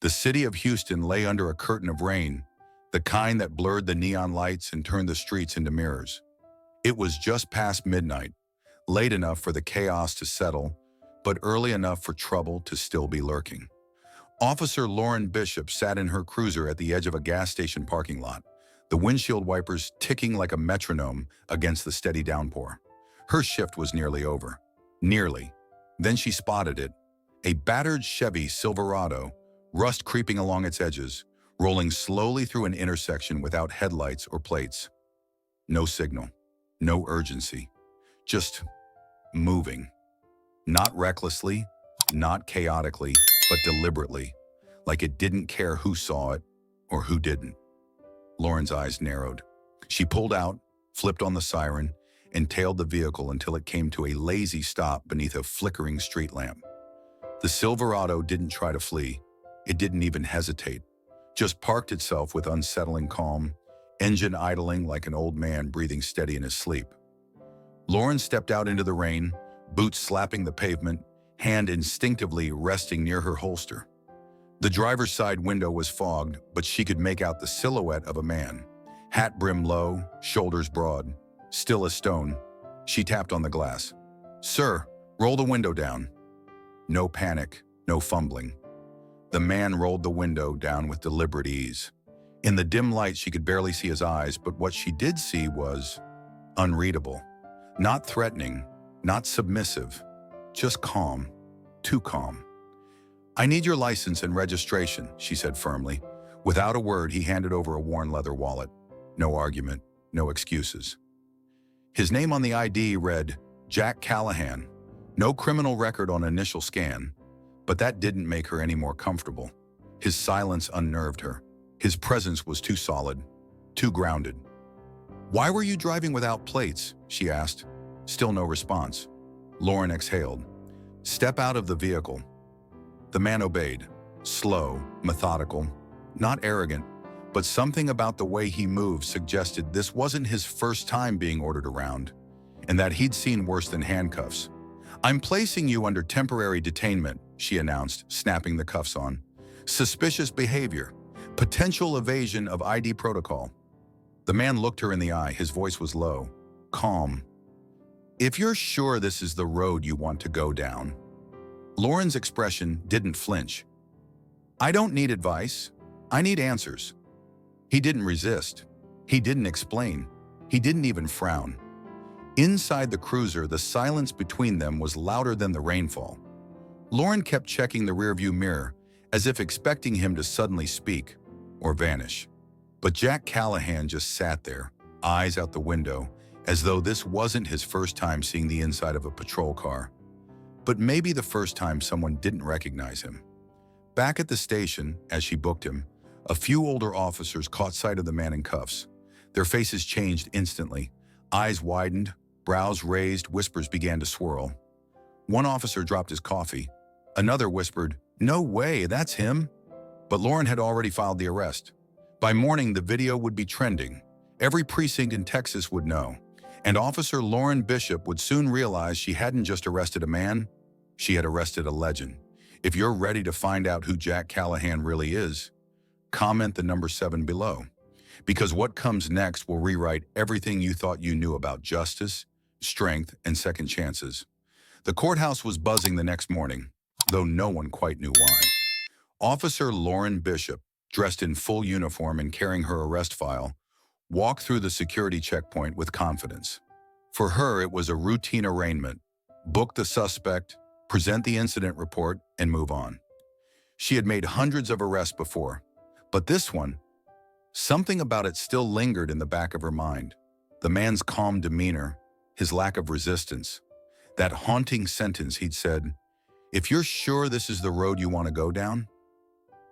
The city of Houston lay under a curtain of rain, the kind that blurred the neon lights and turned the streets into mirrors. It was just past midnight, late enough for the chaos to settle, but early enough for trouble to still be lurking. Officer Lauren Bishop sat in her cruiser at the edge of a gas station parking lot, the windshield wipers ticking like a metronome against the steady downpour. Her shift was nearly over. Nearly. Then she spotted it, a battered Chevy Silverado, rust creeping along its edges, rolling slowly through an intersection without headlights or plates. No signal, no urgency, just moving. Not recklessly, not chaotically, but deliberately, like it didn't care who saw it or who didn't. Lauren's eyes narrowed. She pulled out, flipped on the siren, and tailed the vehicle until it came to a lazy stop beneath a flickering street lamp. The Silverado didn't try to flee. It didn't even hesitate, just parked itself with unsettling calm, engine idling like an old man breathing steady in his sleep. Lauren stepped out into the rain, boots slapping the pavement, hand instinctively resting near her holster. The driver's side window was fogged, but she could make out the silhouette of a man, hat brim low, shoulders broad, still as stone. She tapped on the glass. "Sir, roll the window down." No panic, no fumbling. The man rolled the window down with deliberate ease. In the dim light, she could barely see his eyes, but what she did see was unreadable. Not threatening, not submissive, just calm, too calm. "I need your license and registration," she said firmly. Without a word, he handed over a worn leather wallet. No argument, no excuses. His name on the ID read Jack Callahan. No criminal record on initial scan, but that didn't make her any more comfortable. His silence unnerved her. His presence was too solid, too grounded. "Why were you driving without plates?" she asked. Still no response. Lauren exhaled. "Step out of the vehicle." The man obeyed, slow, methodical, not arrogant, but something about the way he moved suggested this wasn't his first time being ordered around, and that he'd seen worse than handcuffs. "I'm placing you under temporary detainment," she announced, snapping the cuffs on. "Suspicious behavior, potential evasion of ID protocol." The man looked her in the eye. His voice was low, calm. "If you're sure this is the road you want to go down." Lauren's expression didn't flinch. "I don't need advice. I need answers." He didn't resist. He didn't explain. He didn't even frown. Inside the cruiser, the silence between them was louder than the rainfall. Lauren kept checking the rearview mirror, as if expecting him to suddenly speak or vanish. But Jack Callahan just sat there, eyes out the window, as though this wasn't his first time seeing the inside of a patrol car. But maybe the first time someone didn't recognize him. Back at the station, as she booked him, a few older officers caught sight of the man in cuffs. Their faces changed instantly. Eyes widened, brows raised, whispers began to swirl. One officer dropped his coffee. Another whispered, "No way, that's him." But Lauren had already filed the arrest. By morning, the video would be trending. Every precinct in Texas would know. And Officer Lauren Bishop would soon realize she hadn't just arrested a man, she had arrested a legend. If you're ready to find out who Jack Callahan really is, comment the number 7 below. Because what comes next will rewrite everything you thought you knew about justice, strength, and second chances. The courthouse was buzzing the next morning, though no one quite knew why. Officer Lauren Bishop, dressed in full uniform and carrying her arrest file, walked through the security checkpoint with confidence. For her, it was a routine arraignment. Book the suspect, present the incident report, and move on. She had made hundreds of arrests before, but this one, something about it still lingered in the back of her mind. The man's calm demeanor, his lack of resistance, that haunting sentence he'd said, "If you're sure this is the road you want to go down?"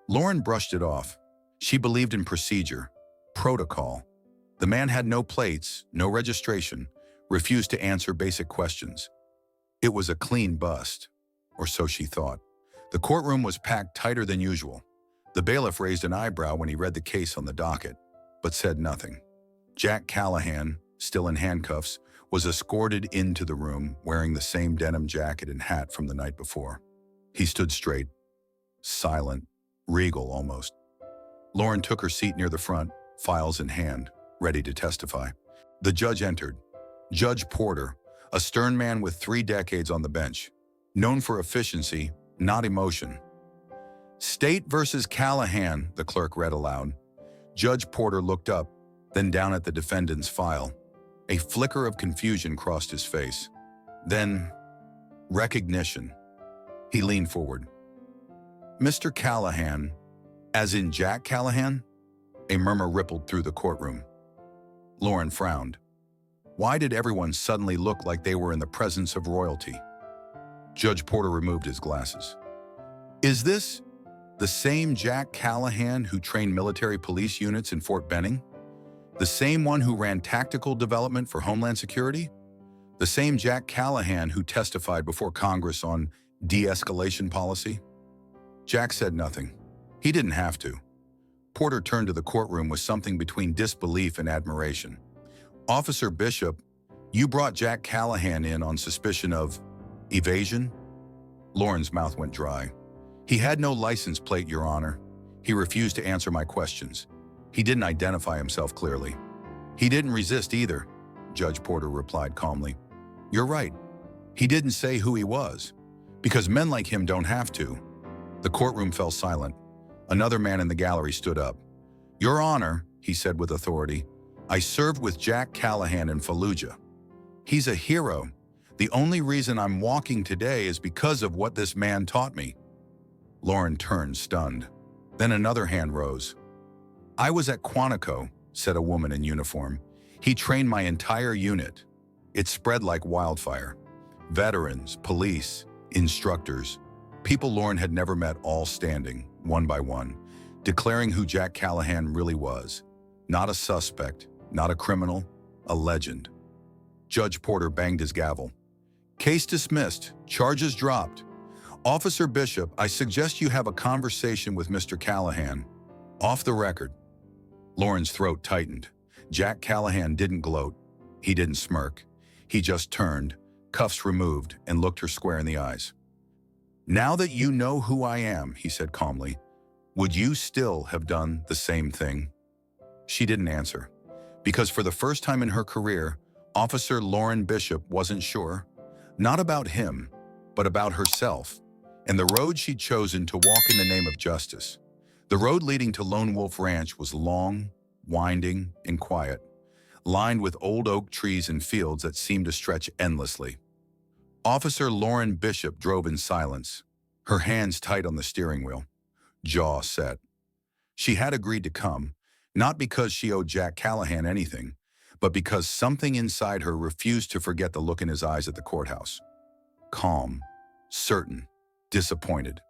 Lauren brushed it off. She believed in procedure, protocol. The man had no plates, no registration, refused to answer basic questions. It was a clean bust, or so she thought. The courtroom was packed tighter than usual. The bailiff raised an eyebrow when he read the case on the docket, but said nothing. Jack Callahan, still in handcuffs, was escorted into the room wearing the same denim jacket and hat from the night before. He stood straight, silent, regal almost. Lauren took her seat near the front, files in hand, ready to testify. The judge entered. Judge Porter, a stern man with 3 decades on the bench, known for efficiency, not emotion. State versus Callahan, the clerk read aloud. Judge Porter looked up, then down at the defendant's file. A flicker of confusion crossed his face. Then, recognition. He leaned forward. Mr. Callahan, as in Jack Callahan? A murmur rippled through the courtroom. Lauren frowned. Why did everyone suddenly look like they were in the presence of royalty? Judge Porter removed his glasses. Is this the same Jack Callahan who trained military police units in Fort Benning? The same one who ran tactical development for Homeland Security? The same Jack Callahan who testified before Congress on de-escalation policy? Jack said nothing. He didn't have to. Porter turned to the courtroom with something between disbelief and admiration. Officer Bishop, you brought Jack Callahan in on suspicion of evasion? Lauren's mouth went dry. He had no license plate, Your Honor. He refused to answer my questions. He didn't identify himself clearly. He didn't resist either, Judge Porter replied calmly. You're right. He didn't say who he was, because men like him don't have to. The courtroom fell silent. Another man in the gallery stood up. Your Honor, he said with authority, I served with Jack Callahan in Fallujah. He's a hero. The only reason I'm walking today is because of what this man taught me. Lauren turned, stunned. Then another hand rose. I was at Quantico, said a woman in uniform. He trained my entire unit. It spread like wildfire. Veterans, police, instructors, people Lauren had never met, all standing, one by one, declaring who Jack Callahan really was. Not a suspect, not a criminal, a legend. Judge Porter banged his gavel. Case dismissed, charges dropped. Officer Bishop, I suggest you have a conversation with Mr. Callahan. Off the record. Lauren's throat tightened. Jack Callahan didn't gloat. He didn't smirk. He just turned, cuffs removed, and looked her square in the eyes. Now that you know who I am, he said calmly, would you still have done the same thing? She didn't answer, because for the first time in her career, Officer Lauren Bishop wasn't sure, not about him, but about herself, and the road she'd chosen to walk in the name of justice. The road leading to Lone Wolf Ranch was long, winding, and quiet, lined with old oak trees and fields that seemed to stretch endlessly. Officer Lauren Bishop drove in silence, her hands tight on the steering wheel, jaw set. She had agreed to come, not because she owed Jack Callahan anything, but because something inside her refused to forget the look in his eyes at the courthouse. Calm, certain, disappointed.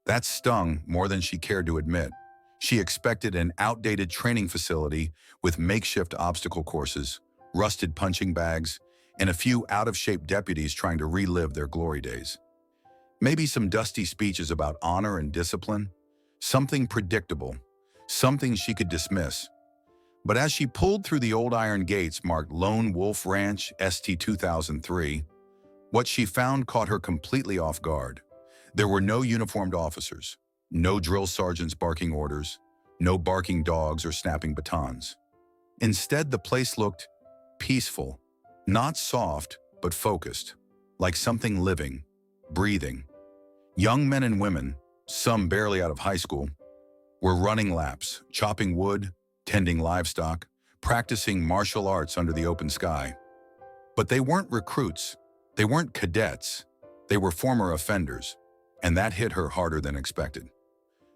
That stung more than she cared to admit. She expected an outdated training facility with makeshift obstacle courses, rusted punching bags, and a few out-of-shape deputies trying to relive their glory days. Maybe some dusty speeches about honor and discipline, something predictable, something she could dismiss. But as she pulled through the old iron gates marked Lone Wolf Ranch ST 2003, what she found caught her completely off guard. There were no uniformed officers, no drill sergeants barking orders, no barking dogs or snapping batons. Instead, the place looked peaceful, not soft, but focused, like something living, breathing. Young men and women, some barely out of high school, were running laps, chopping wood, tending livestock, practicing martial arts under the open sky. But they weren't recruits, they weren't cadets, they were former offenders, and that hit her harder than expected.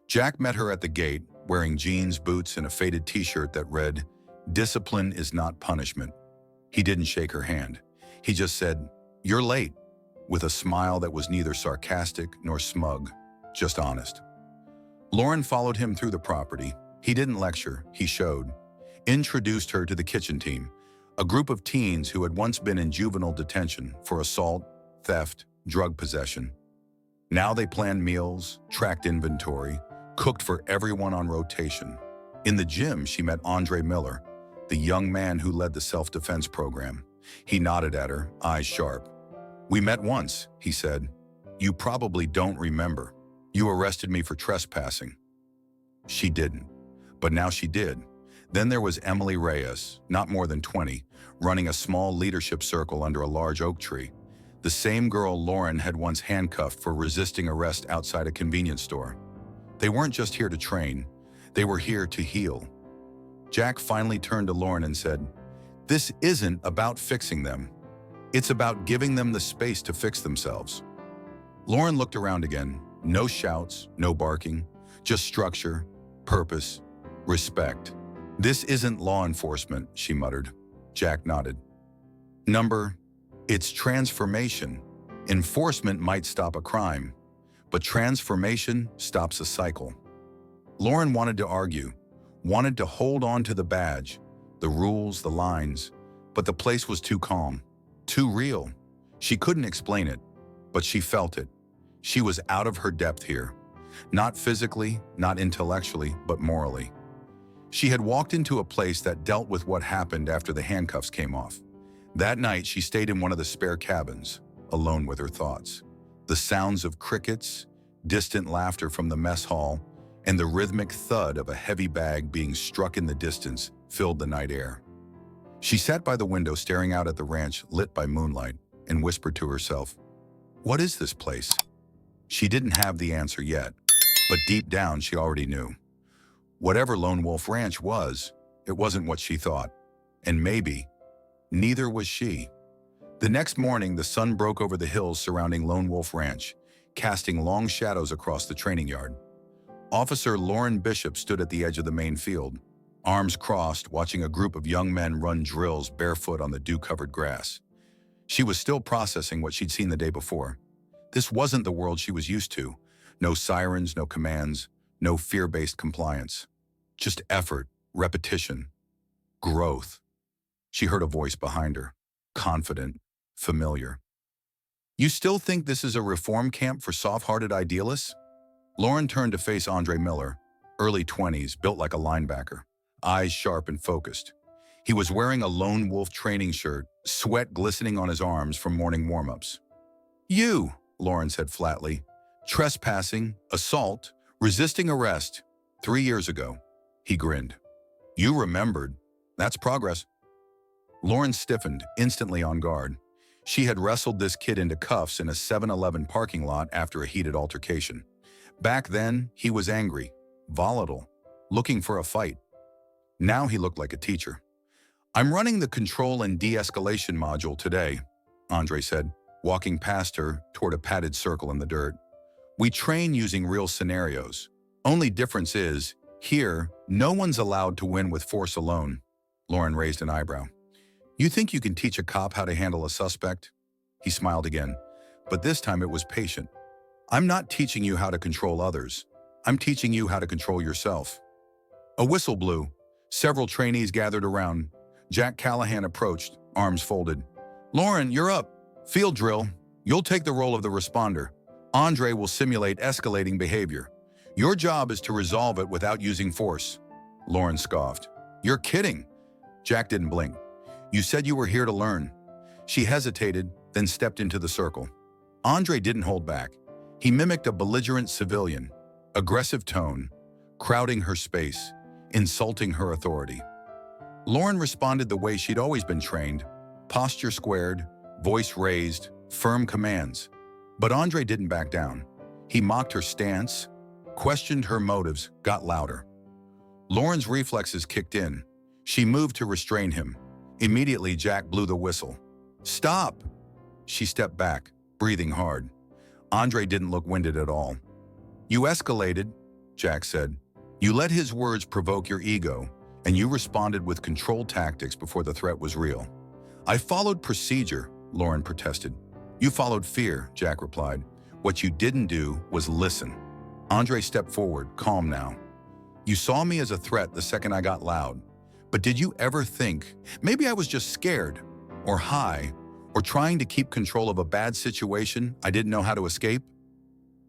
Jack met her at the gate, wearing jeans, boots, and a faded t-shirt that read, "Discipline is not punishment." He didn't shake her hand. He just said, "You're late," with a smile that was neither sarcastic nor smug, just honest. Lauren followed him through the property. He didn't lecture, he showed. Introduced her to the kitchen team, a group of teens who had once been in juvenile detention for assault, theft, drug possession. Now they planned meals, tracked inventory, cooked for everyone on rotation. In the gym, she met Andre Miller, the young man who led the self-defense program. He nodded at her, eyes sharp. "We met once," he said. "You probably don't remember. You arrested me for trespassing. She didn't. But now she did. Then there was Emily Reyes, not more than 20, running a small leadership circle under a large oak tree. The same girl Lauren had once handcuffed for resisting arrest outside a convenience store. They weren't just here to train, they were here to heal. Jack finally turned to Lauren and said, "This isn't about fixing them. It's about giving them the space to fix themselves." Lauren looked around again. No shouts, no barking, just structure, purpose, respect. "This isn't law enforcement," she muttered. Jack nodded. It's transformation. Enforcement might stop a crime, but transformation stops a cycle." Lauren wanted to argue, wanted to hold on to the badge, the rules, the lines, but the place was too calm, too real. She couldn't explain it, but she felt it. She was out of her depth here. Not physically, not intellectually, but morally. She had walked into a place that dealt with what happened after the handcuffs came off. That night, she stayed in one of the spare cabins, alone with her thoughts. The sounds of crickets, distant laughter from the mess hall, and the rhythmic thud of a heavy bag being struck in the distance filled the night air. She sat by the window staring out at the ranch lit by moonlight and whispered to herself, "What is this place?" She didn't have the answer yet, but deep down she already knew. Whatever Lone Wolf Ranch was, it wasn't what she thought. And maybe, neither was she. The next morning, the sun broke over the hills surrounding Lone Wolf Ranch, casting long shadows across the training yard. Officer Lauren Bishop stood at the edge of the main field, arms crossed, watching a group of young men run drills barefoot on the dew-covered grass. She was still processing what she'd seen the day before. This wasn't the world she was used to. No sirens, no commands, no fear-based compliance. Just effort, repetition, growth. She heard a voice behind her, confident, familiar. "You still think this is a reform camp for soft-hearted idealists?" Lauren turned to face Andre Miller, early 20s, built like a linebacker, eyes sharp and focused. He was wearing a Lone Wolf training shirt, sweat glistening on his arms from morning warm-ups. "You," Lauren said flatly, "trespassing, assault, resisting arrest, 3 years ago." He grinned. "You remembered. That's progress." Lauren stiffened, instantly on guard. She had wrestled this kid into cuffs in a 7-Eleven parking lot after a heated altercation. Back then, he was angry, volatile, looking for a fight. Now he looked like a teacher. "I'm running the control and de-escalation module today," Andre said, walking past her toward a padded circle in the dirt. "We train using real scenarios. Only difference is, here, no one's allowed to win with force alone." Lauren raised an eyebrow. "You think you can teach a cop how to handle a suspect?" He smiled again, but this time it was patient. "I'm not teaching you how to control others. I'm teaching you how to control yourself." A whistle blew. Several trainees gathered around. Jack Callahan approached, arms folded. "Lauren, you're up. Field drill. You'll take the role of the responder. Andre will simulate escalating behavior. Your job is to resolve it without using force." Lauren scoffed. "You're kidding." Jack didn't blink. "You said you were here to learn." She hesitated, then stepped into the circle. Andre didn't hold back. He mimicked a belligerent civilian, aggressive tone, crowding her space, insulting her authority. Lauren responded the way she'd always been trained, posture squared, voice raised, firm commands. But Andre didn't back down. He mocked her stance, questioned her motives, got louder. Lauren's reflexes kicked in. She moved to restrain him. Immediately, Jack blew the whistle. "Stop!" She stepped back, breathing hard. Andre didn't look winded at all. "You escalated," Jack said. "You let his words provoke your ego, and you responded with control tactics before the threat was real." "I followed procedure," Lauren protested. "You followed fear," Jack replied. "What you didn't do was listen." Andre stepped forward, calm now. "You saw me as a threat the second I got loud. But did you ever think, maybe I was just scared, or high, or trying to keep control of a bad situation I didn't know how to escape?"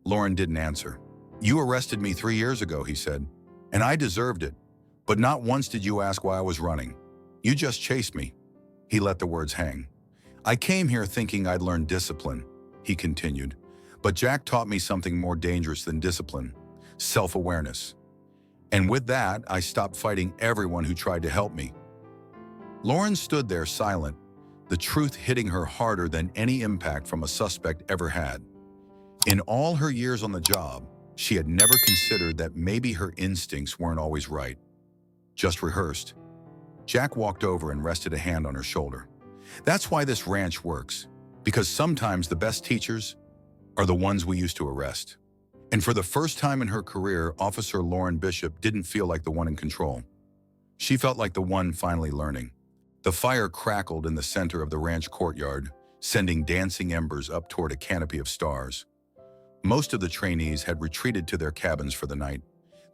Lauren didn't answer. "You arrested me 3 years ago," he said, "and I deserved it. But not once did you ask why I was running. You just chased me." He let the words hang. "I came here thinking I'd learn discipline," he continued. "But Jack taught me something more dangerous than discipline: self-awareness. And with that, I stopped fighting everyone who tried to help me. Lauren stood there silent, the truth hitting her harder than any impact from a suspect ever had. In all her years on the job, she had never considered that maybe her instincts weren't always right, just rehearsed. Jack walked over and rested a hand on her shoulder. That's why this ranch works, because sometimes the best teachers are the ones we used to arrest. And for the first time in her career, Officer Lauren Bishop didn't feel like the one in control. She felt like the one finally learning. The fire crackled in the center of the ranch courtyard, sending dancing embers up toward a canopy of stars. Most of the trainees had retreated to their cabins for the night,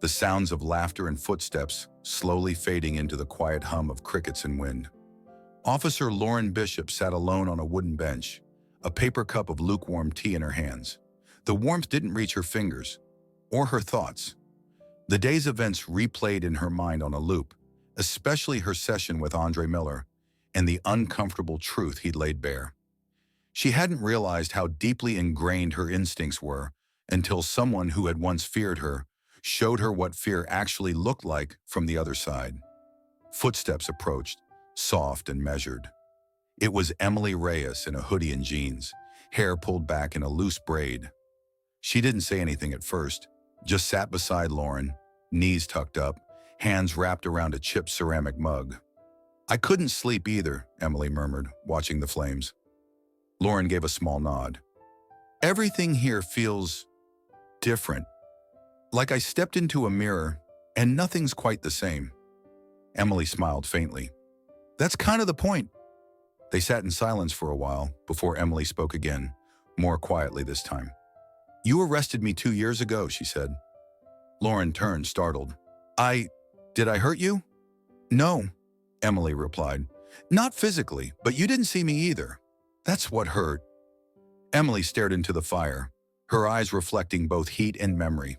the sounds of laughter and footsteps slowly fading into the quiet hum of crickets and wind. Officer Lauren Bishop sat alone on a wooden bench, a paper cup of lukewarm tea in her hands. The warmth didn't reach her fingers, or her thoughts. The day's events replayed in her mind on a loop, especially her session with Andre Miller and the uncomfortable truth he'd laid bare. She hadn't realized how deeply ingrained her instincts were until someone who had once feared her showed her what fear actually looked like from the other side. Footsteps approached, soft and measured. It was Emily Reyes in a hoodie and jeans, hair pulled back in a loose braid. She didn't say anything at first, just sat beside Lauren, knees tucked up, hands wrapped around a chipped ceramic mug. "I couldn't sleep either," Emily murmured, watching the flames. Lauren gave a small nod. "Everything here feels different. Like I stepped into a mirror and nothing's quite the same." Emily smiled faintly. "That's kind of the point." They sat in silence for a while before Emily spoke again, more quietly this time. "You arrested me 2 years ago," she said. Lauren turned, startled. Did I hurt you?" "No," Emily replied. "Not physically, but you didn't see me either. That's what hurt." Emily stared into the fire, her eyes reflecting both heat and memory.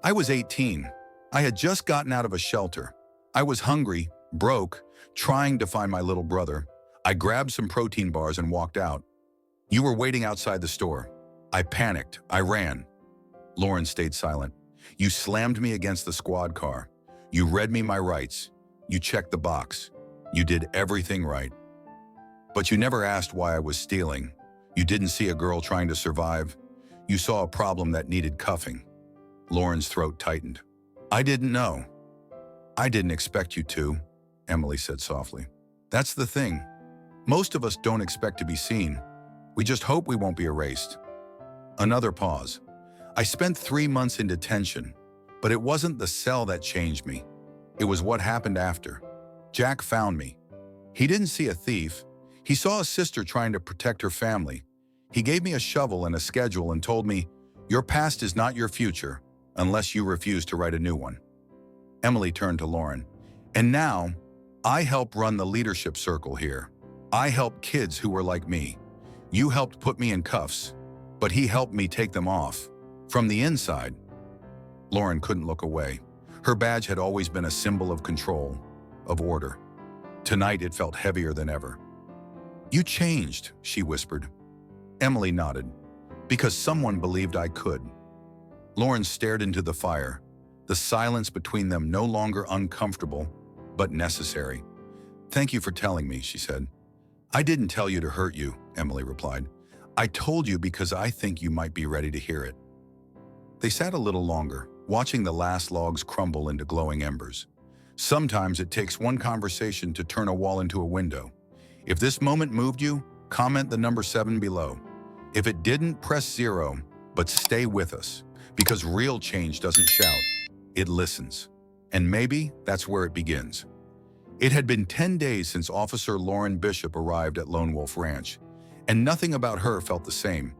"I was 18. I had just gotten out of a shelter. I was hungry, broke, trying to find my little brother. I grabbed some protein bars and walked out. You were waiting outside the store. I panicked. I ran." Lauren stayed silent. "You slammed me against the squad car. You read me my rights. You checked the box. You did everything right. But you never asked why I was stealing. You didn't see a girl trying to survive. You saw a problem that needed cuffing." Lauren's throat tightened. "I didn't know." "I didn't expect you to," Emily said softly. "That's the thing. Most of us don't expect to be seen. We just hope we won't be erased." Another pause. "I spent 3 months in detention, but it wasn't the cell that changed me. It was what happened after. Jack found me. He didn't see a thief. He saw a sister trying to protect her family. He gave me a shovel and a schedule and told me, 'Your past is not your future unless you refuse to write a new one.'" Emily turned to Lauren. "And now, I help run the leadership circle here. I help kids who were like me. You helped put me in cuffs, but he helped me take them off. From the inside." Lauren couldn't look away. Her badge had always been a symbol of control, of order. Tonight it felt heavier than ever. "You changed," she whispered. Emily nodded. "Because someone believed I could." Lauren stared into the fire, the silence between them no longer uncomfortable, but necessary. "Thank you for telling me," she said. "I didn't tell you to hurt you," Emily replied. "I told you because I think you might be ready to hear it." They sat a little longer, watching the last logs crumble into glowing embers. Sometimes it takes one conversation to turn a wall into a window. If this moment moved you, comment the number 7 below. If it didn't, press 0, but stay with us, because real change doesn't shout, it listens. And maybe that's where it begins. It had been 10 days since Officer Lauren Bishop arrived at Lone Wolf Ranch, and nothing about her felt the same.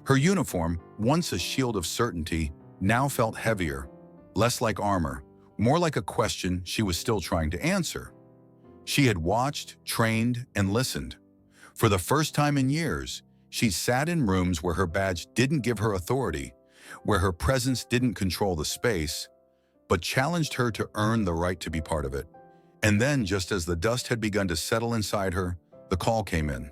Her uniform, once a shield of certainty, now felt heavier, less like armor, more like a question she was still trying to answer. She had watched, trained, and listened. For the first time in years, she sat in rooms where her badge didn't give her authority, where her presence didn't control the space, but challenged her to earn the right to be part of it. And then, just as the dust had begun to settle inside her, the call came in.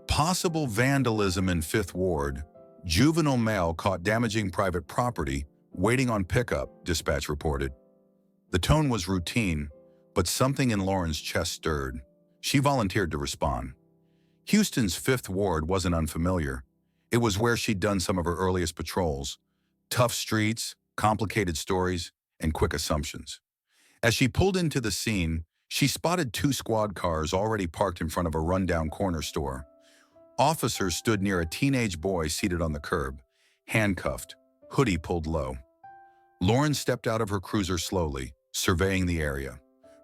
"Possible vandalism in 5th Ward. Juvenile male caught damaging private property, waiting on pickup," dispatch reported. The tone was routine, but something in Lauren's chest stirred. She volunteered to respond. Houston's Fifth Ward wasn't unfamiliar. It was where she'd done some of her earliest patrols. Tough streets, complicated stories, and quick assumptions. As she pulled into the scene, she spotted two squad cars already parked in front of a rundown corner store. Officers stood near a teenage boy seated on the curb, handcuffed, hoodie pulled low. Lauren stepped out of her cruiser slowly, surveying the area.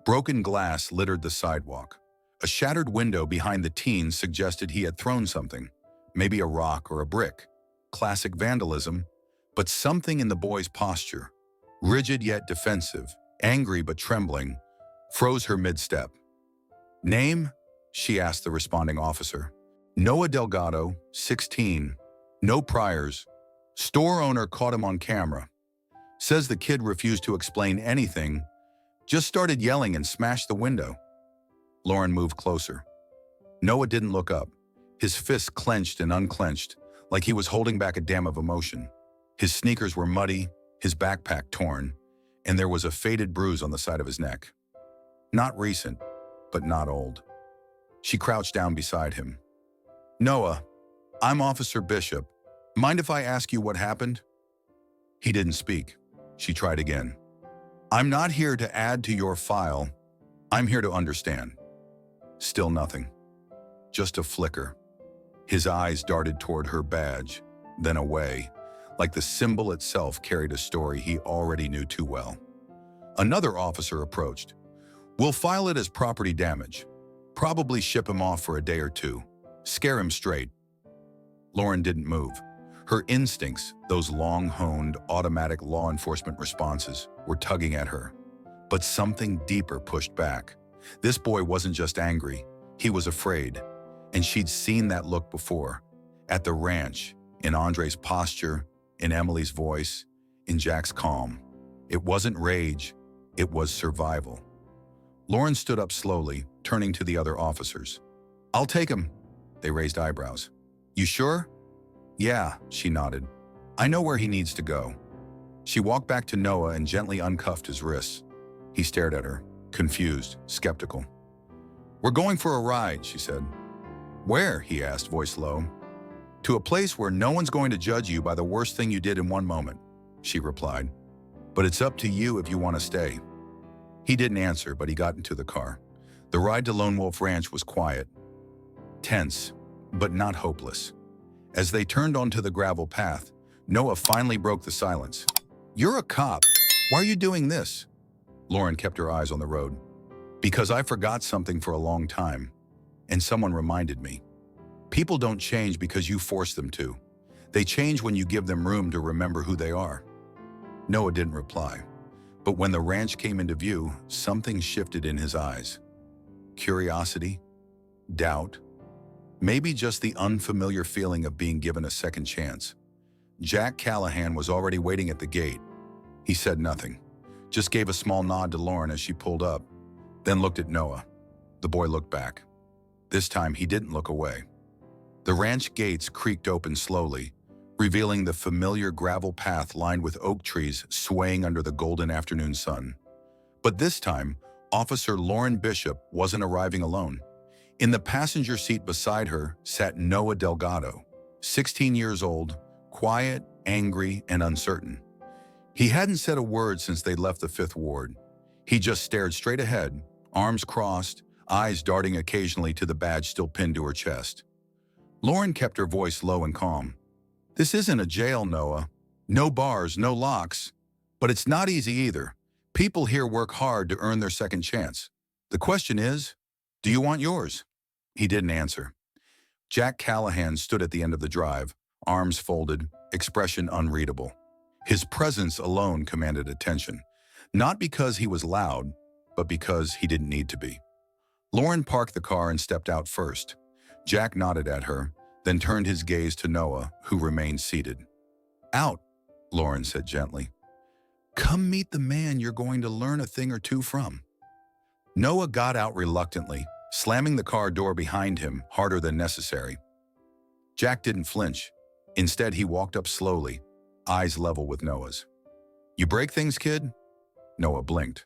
Broken glass littered the sidewalk. A shattered window behind the teen suggested he had thrown something, maybe a rock or a brick. Classic vandalism, but something in the boy's posture, rigid yet defensive, angry but trembling, froze her mid-step. "Name?" she asked the responding officer. "Noah Delgado, 16. No priors. Store owner caught him on camera. Says the kid refused to explain anything, just started yelling and smashed the window." Lauren moved closer. Noah didn't look up. His fists clenched and unclenched, like he was holding back a dam of emotion. His sneakers were muddy, his backpack torn, and there was a faded bruise on the side of his neck. Not recent, but not old. She crouched down beside him. "Noah, I'm Officer Bishop. Mind if I ask you what happened?" He didn't speak. She tried again. "I'm not here to add to your file. I'm here to understand." Still nothing. Just a flicker. His eyes darted toward her badge, then away, like the symbol itself carried a story he already knew too well. Another officer approached. "We'll file it as property damage. Probably ship him off for a day or two. Scare him straight." Lauren didn't move. Her instincts, those long-honed, automatic law enforcement responses, were tugging at her. But something deeper pushed back. This boy wasn't just angry, he was afraid. And she'd seen that look before. At the ranch, in Andre's posture, in Emily's voice, in Jack's calm. It wasn't rage, it was survival. Lauren stood up slowly, turning to the other officers. "I'll take him." They raised eyebrows. "You sure?" "Yeah," she nodded. "I know where he needs to go." She walked back to Noah and gently uncuffed his wrists. He stared at her, confused, skeptical. "We're going for a ride," she said. "Where?" he asked, voice low. "To a place where no one's going to judge you by the worst thing you did in one moment," she replied. "But it's up to you if you want to stay." He didn't answer, but he got into the car. The ride to Lone Wolf Ranch was quiet, tense, but not hopeless. As they turned onto the gravel path, Noah finally broke the silence. "You're a cop. Why are you doing this?" Lauren kept her eyes on the road. "Because I forgot something for a long time, and someone reminded me. People don't change because you force them to. They change when you give them room to remember who they are." Noah didn't reply, but when the ranch came into view, something shifted in his eyes. Curiosity, doubt, maybe just the unfamiliar feeling of being given a second chance. Jack Callahan was already waiting at the gate. He said nothing, just gave a small nod to Lauren as she pulled up, then looked at Noah. The boy looked back. This time he didn't look away. The ranch gates creaked open slowly, revealing the familiar gravel path lined with oak trees swaying under the golden afternoon sun. But this time, Officer Lauren Bishop wasn't arriving alone. In the passenger seat beside her sat Noah Delgado, 16 years old, quiet, angry, and uncertain. He hadn't said a word since they left the Fifth Ward. He just stared straight ahead, arms crossed, eyes darting occasionally to the badge still pinned to her chest. Lauren kept her voice low and calm. "This isn't a jail, Noah. No bars, no locks. But it's not easy either. People here work hard to earn their second chance. The question is, do you want yours?" He didn't answer. Jack Callahan stood at the end of the drive, arms folded, expression unreadable. His presence alone commanded attention, not because he was loud, but because he didn't need to be. Lauren parked the car and stepped out first. Jack nodded at her, then turned his gaze to Noah, who remained seated. "Out," Lauren said gently. "Come meet the man you're going to learn a thing or two from." Noah got out reluctantly, slamming the car door behind him harder than necessary. Jack didn't flinch. Instead, he walked up slowly, eyes level with Noah's. "You break things, kid?" Noah blinked.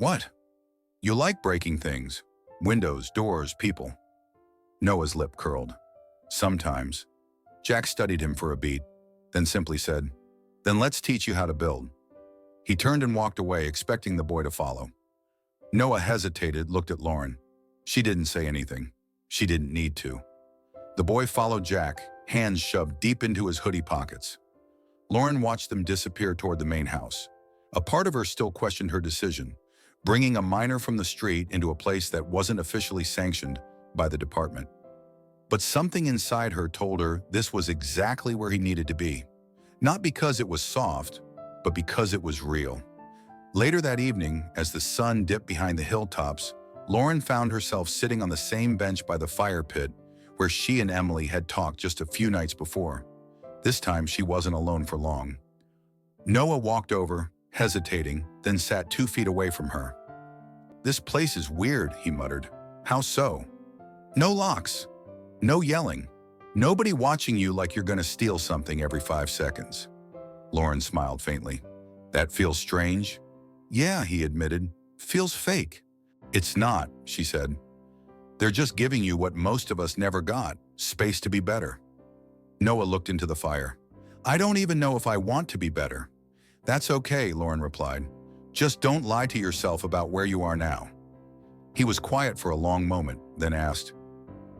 What? You like breaking things? Windows, doors, people. Noah's lip curled. Sometimes. Jack studied him for a beat, then simply said, "Then let's teach you how to build." He turned and walked away, expecting the boy to follow. Noah hesitated, looked at Lauren. She didn't say anything. She didn't need to. The boy followed Jack, hands shoved deep into his hoodie pockets. Lauren watched them disappear toward the main house. A part of her still questioned her decision, bringing a minor from the street into a place that wasn't officially sanctioned by the department. But something inside her told her this was exactly where he needed to be. Not because it was soft, but because it was real. Later that evening, as the sun dipped behind the hilltops, Lauren found herself sitting on the same bench by the fire pit where she and Emily had talked just a few nights before. This time, she wasn't alone for long. Noah walked over, hesitating, then sat 2 feet away from her. "This place is weird," he muttered. "How so?" "No locks. No yelling. Nobody watching you like you're gonna steal something every 5 seconds." Lauren smiled faintly. "That feels strange?" "Yeah," he admitted. "Feels fake." "It's not," she said. "They're just giving you what most of us never got, space to be better." Noah looked into the fire. "I don't even know if I want to be better." "That's okay," Lauren replied. "Just don't lie to yourself about where you are now." He was quiet for a long moment, then asked,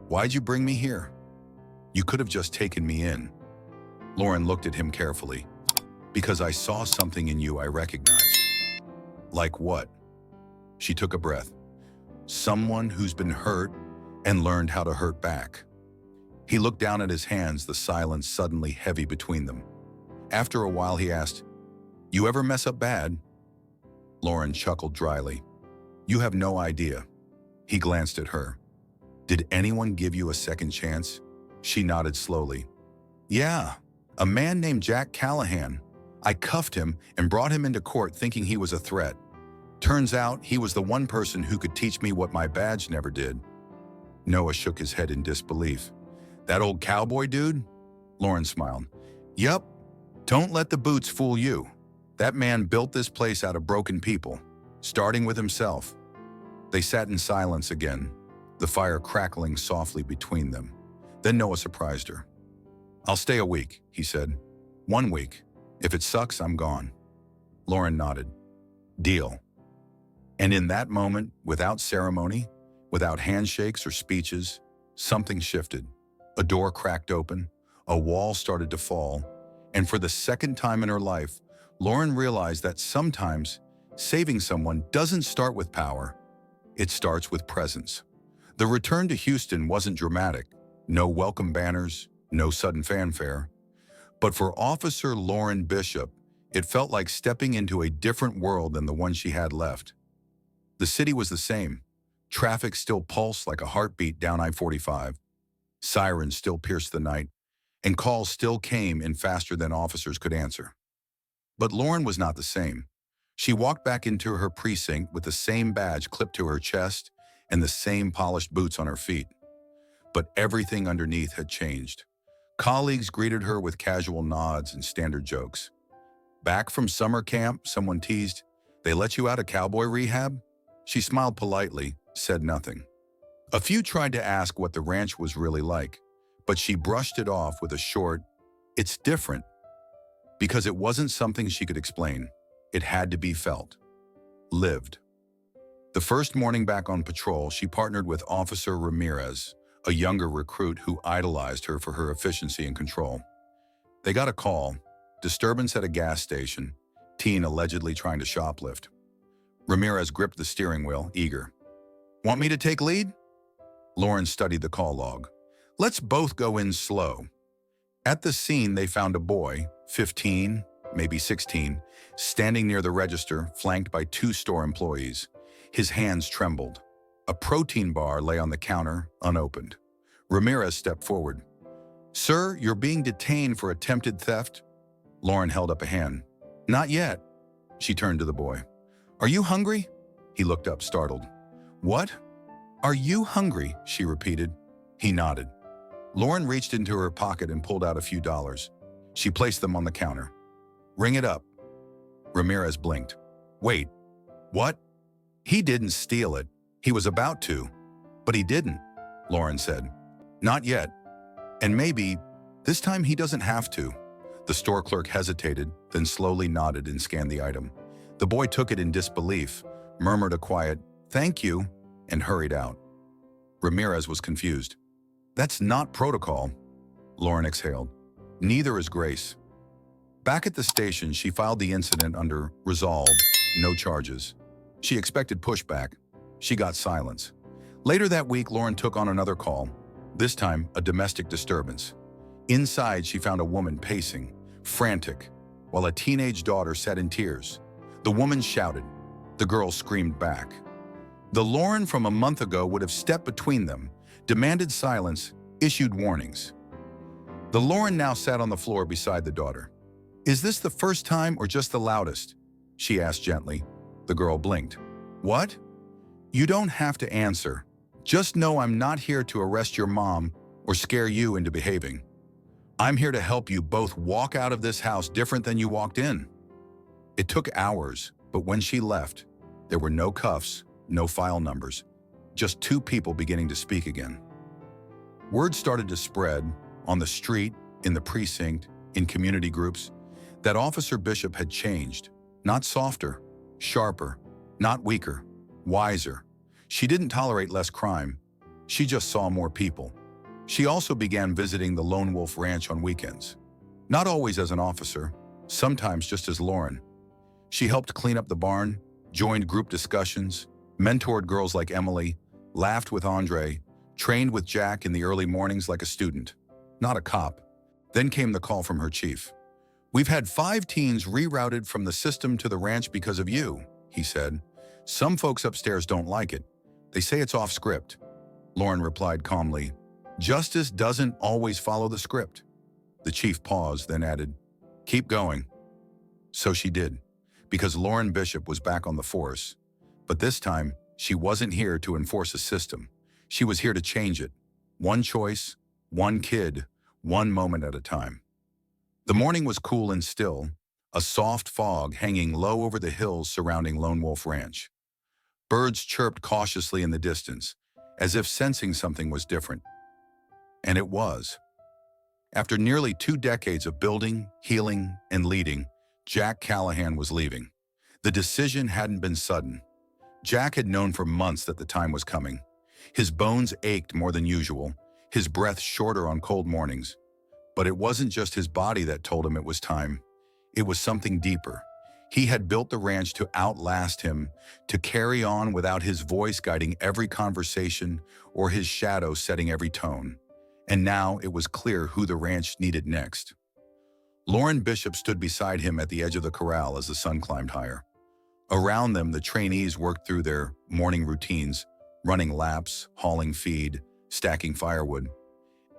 "Why'd you bring me here?" "You could have just taken me in." Lauren looked at him carefully. "Because I saw something in you I recognized." "Like what?" She took a breath. "Someone who's been hurt and learned how to hurt back." He looked down at his hands, the silence suddenly heavy between them. After a while he asked, "You ever mess up bad?" Lauren chuckled dryly. "You have no idea." He glanced at her. "Did anyone give you a second chance?" She nodded slowly. "Yeah, a man named Jack Callahan. I cuffed him and brought him into court thinking he was a threat. Turns out he was the one person who could teach me what my badge never did." Noah shook his head in disbelief. "That old cowboy dude?" Lauren smiled. "Yup. Don't let the boots fool you. That man built this place out of broken people, starting with himself." They sat in silence again, the fire crackling softly between them. Then Noah surprised her. "I'll stay a week," he said. "1 week. If it sucks, I'm gone." Lauren nodded. "Deal." And in that moment, without ceremony, without handshakes or speeches, something shifted. A door cracked open, a wall started to fall, and for the second time in her life, Lauren realized that sometimes saving someone doesn't start with power, it starts with presence. The return to Houston wasn't dramatic, no welcome banners, no sudden fanfare. But for Officer Lauren Bishop, it felt like stepping into a different world than the one she had left. The city was the same. Traffic still pulsed like a heartbeat down I-45. Sirens still pierced the night, and calls still came in faster than officers could answer. But Lauren was not the same. She walked back into her precinct with the same badge clipped to her chest and the same polished boots on her feet. But everything underneath had changed. Colleagues greeted her with casual nods and standard jokes. "Back from summer camp," someone teased. "They let you out of cowboy rehab?" She smiled politely, said nothing. A few tried to ask what the ranch was really like, but she brushed it off with a short, "It's different," because it wasn't something she could explain. It had to be felt, lived. The first morning back on patrol, she partnered with Officer Ramirez, a younger recruit who idolized her for her efficiency and control. They got a call, disturbance at a gas station, teen allegedly trying to shoplift. Ramirez gripped the steering wheel, eager. "Want me to take lead?" Lauren studied the call log. "Let's both go in slow." At the scene, they found a boy, 15, maybe 16, standing near the register, flanked by 2 store employees. His hands trembled. A protein bar lay on the counter, unopened. Ramirez stepped forward. "Sir, you're being detained for attempted theft." Lauren held up a hand. "Not yet." She turned to the boy. "Are you hungry?" He looked up, startled. "What?" "Are you hungry?" she repeated. He nodded. Lauren reached into her pocket and pulled out a few dollars. She placed them on the counter. "Ring it up." Ramirez blinked. "Wait, what?" He didn't steal it. He was about to. But he didn't, Lauren said. Not yet. And maybe this time he doesn't have to. The store clerk hesitated, then slowly nodded and scanned the item. The boy took it in disbelief, murmured a quiet, "Thank you," and hurried out. Ramirez was confused. "That's not protocol," Lauren exhaled. "Neither is Grace." Back at the station, she filed the incident under resolved, no charges. She expected pushback. She got silence. Later that week, Lauren took on another call, this time a domestic disturbance. Inside, she found a woman pacing, frantic, while a teenage daughter sat in tears. The woman shouted. The girl screamed back. The Lauren from a month ago would have stepped between them, demanded silence, issued warnings. The Lauren now sat on the floor beside the daughter. "Is this the first time or just the loudest?" she asked gently. The girl blinked. "What?" "You don't have to answer. Just know I'm not here to arrest your mom or scare you into behaving. I'm here to help you both walk out of this house different than you walked in." It took hours, but when she left, there were no cuffs, no file numbers, just two people beginning to speak again. Word started to spread, on the street, in the precinct, in community groups, that Officer Bishop had changed, not softer, sharper, not weaker, wiser. She didn't tolerate less crime. She just saw more people. She also began visiting the Lone Wolf Ranch on weekends. Not always as an officer, sometimes just as Lauren. She helped clean up the barn, joined group discussions, mentored girls like Emily, laughed with Andre, trained with Jack in the early mornings like a student, not a cop. Then came the call from her chief. "We've had 5 teens rerouted from the system to the ranch because of you," he said. "Some folks upstairs don't like it. They say it's off script." Lauren replied calmly, "Justice doesn't always follow the script." The chief paused, then added, "Keep going." So she did, because Lauren Bishop was back on the force. But this time, she wasn't here to enforce a system. She was here to change it. One choice, one kid, one moment at a time. The morning was cool and still, a soft fog hanging low over the hills surrounding Lone Wolf Ranch. Birds chirped cautiously in the distance, as if sensing something was different. And it was. After nearly 2 decades of building, healing, and leading, Jack Callahan was leaving. The decision hadn't been sudden. Jack had known for months that the time was coming. His bones ached more than usual, his breath shorter on cold mornings. But it wasn't just his body that told him it was time. It was something deeper. He had built the ranch to outlast him, to carry on without his voice guiding every conversation or his shadow setting every tone. And now it was clear who the ranch needed next. Lauren Bishop stood beside him at the edge of the corral as the sun climbed higher. Around them, the trainees worked through their morning routines, running laps, hauling feed, stacking firewood.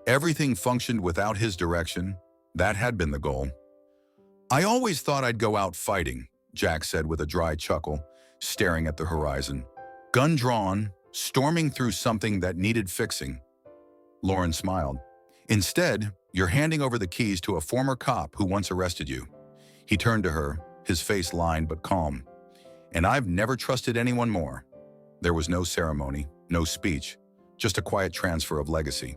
Everything functioned without his direction. That had been the goal. "I always thought I'd go out fighting," Jack said with a dry chuckle, staring at the horizon. "Gun drawn, storming through something that needed fixing." Lauren smiled. "Instead, you're handing over the keys to a former cop who once arrested you." He turned to her, his face lined but calm. "And I've never trusted anyone more." There was no ceremony, no speech, just a quiet transfer of legacy.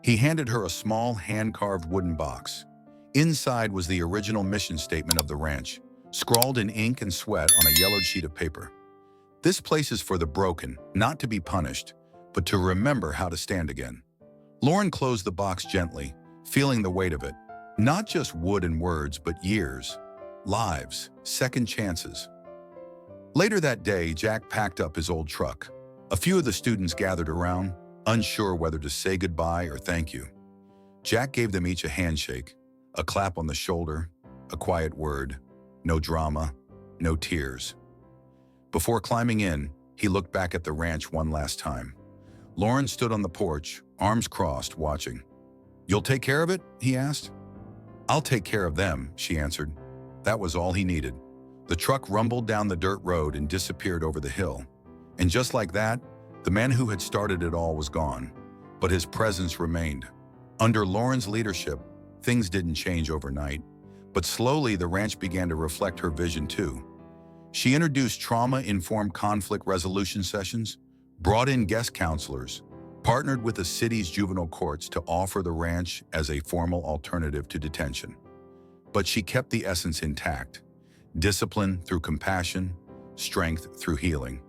He handed her a small, hand-carved wooden box. Inside was the original mission statement of the ranch, scrawled in ink and sweat on a yellowed sheet of paper. "This place is for the broken, not to be punished, but to remember how to stand again." Lauren closed the box gently, feeling the weight of it. Not just wood and words, but years, lives, second chances. Later that day, Jack packed up his old truck. A few of the students gathered around, unsure whether to say goodbye or thank you. Jack gave them each a handshake, a clap on the shoulder, a quiet word, no drama, no tears. Before climbing in, he looked back at the ranch one last time. Lauren stood on the porch, arms crossed, watching. "You'll take care of it?" he asked. "I'll take care of them," she answered. That was all he needed. The truck rumbled down the dirt road and disappeared over the hill. And just like that, the man who had started it all was gone. But his presence remained. Under Lauren's leadership, things didn't change overnight. But slowly, the ranch began to reflect her vision too. She introduced trauma-informed conflict resolution sessions, brought in guest counselors, partnered with the city's juvenile courts to offer the ranch as a formal alternative to detention. But she kept the essence intact: discipline through compassion, strength through healing.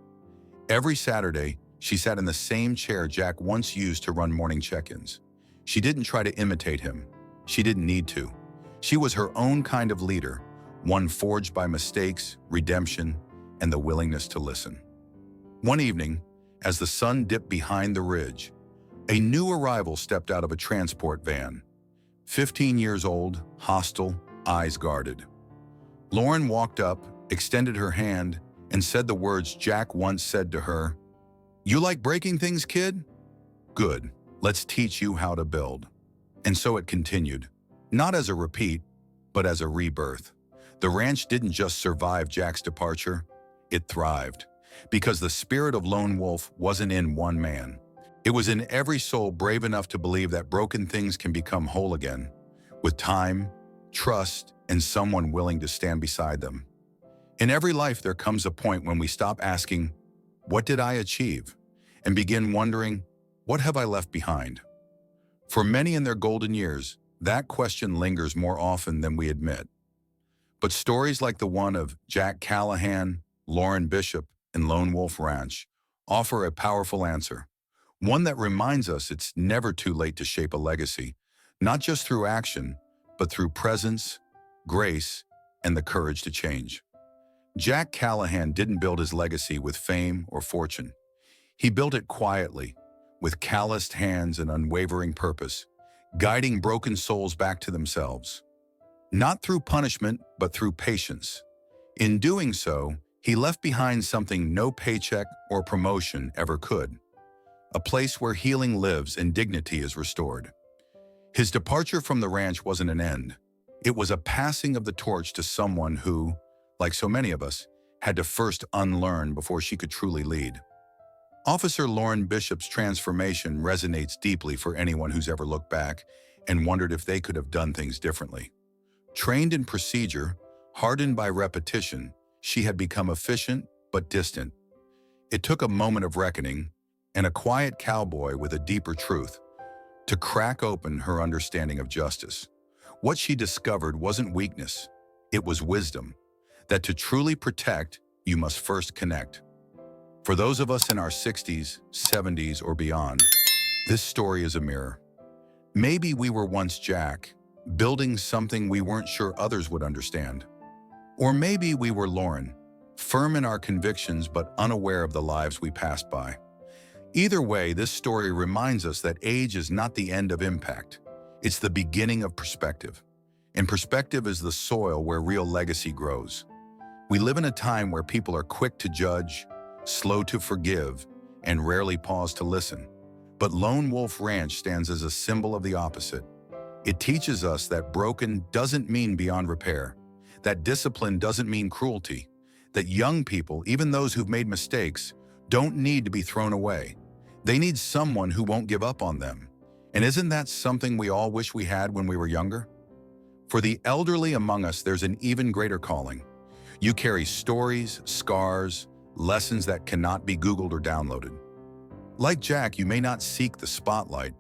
Every Saturday, she sat in the same chair Jack once used to run morning check-ins. She didn't try to imitate him. She didn't need to. She was her own kind of leader, one forged by mistakes, redemption, and the willingness to listen. One evening, as the sun dipped behind the ridge, a new arrival stepped out of a transport van. 15 years old, hostile, eyes guarded. Lauren walked up, extended her hand, and said the words Jack once said to her, "You like breaking things, kid? Good. Let's teach you how to build." And so it continued, not as a repeat, but as a rebirth. The ranch didn't just survive Jack's departure, it thrived. Because the spirit of Lone Wolf wasn't in one man. It was in every soul brave enough to believe that broken things can become whole again, with time, trust, and someone willing to stand beside them. In every life, there comes a point when we stop asking, "What did I achieve?" and begin wondering, "What have I left behind?" For many in their golden years, that question lingers more often than we admit. But stories like the one of Jack Callahan, Lauren Bishop, and Lone Wolf Ranch offer a powerful answer, one that reminds us it's never too late to shape a legacy, not just through action, but through presence, grace, and the courage to change. Jack Callahan didn't build his legacy with fame or fortune. He built it quietly, with calloused hands and unwavering purpose, guiding broken souls back to themselves. Not through punishment, but through patience. In doing so, he left behind something no paycheck or promotion ever could: a place where healing lives and dignity is restored. His departure from the ranch wasn't an end. It was a passing of the torch to someone who, like so many of us, had to first unlearn before she could truly lead. Officer Lauren Bishop's transformation resonates deeply for anyone who's ever looked back and wondered if they could have done things differently. Trained in procedure, hardened by repetition, she had become efficient but distant. It took a moment of reckoning and a quiet cowboy with a deeper truth to crack open her understanding of justice. What she discovered wasn't weakness, it was wisdom, that to truly protect, you must first connect. For those of us in our 60s, 70s, or beyond, this story is a mirror. Maybe we were once Jack, building something we weren't sure others would understand. Or maybe we were Lauren, firm in our convictions but unaware of the lives we passed by. Either way, this story reminds us that age is not the end of impact. It's the beginning of perspective. And perspective is the soil where real legacy grows. We live in a time where people are quick to judge, slow to forgive, and rarely pause to listen. But Lone Wolf Ranch stands as a symbol of the opposite. It teaches us that broken doesn't mean beyond repair, that discipline doesn't mean cruelty, that young people, even those who've made mistakes, don't need to be thrown away. They need someone who won't give up on them. And isn't that something we all wish we had when we were younger? For the elderly among us, there's an even greater calling. You carry stories, scars, lessons that cannot be Googled or downloaded. Like Jack, you may not seek the spotlight,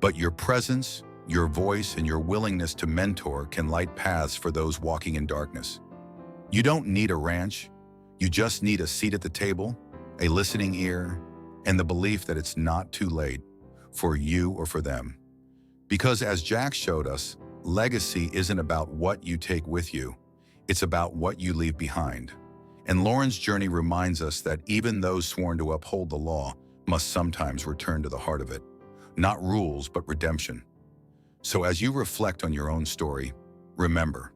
but your presence, your voice, and your willingness to mentor can light paths for those walking in darkness. You don't need a ranch. You just need a seat at the table, a listening ear, and the belief that it's not too late for you or for them. Because as Jack showed us, legacy isn't about what you take with you. It's about what you leave behind. And Lauren's journey reminds us that even those sworn to uphold the law must sometimes return to the heart of it. Not rules, but redemption. So as you reflect on your own story, remember,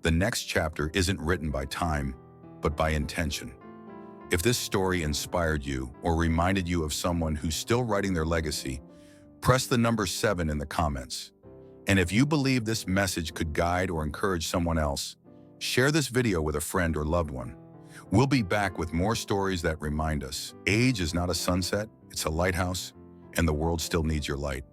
the next chapter isn't written by time, but by intention. If this story inspired you or reminded you of someone who's still writing their legacy, press the number 7 in the comments. And if you believe this message could guide or encourage someone else, share this video with a friend or loved one. We'll be back with more stories that remind us age is not a sunset, it's a lighthouse, and the world still needs your light.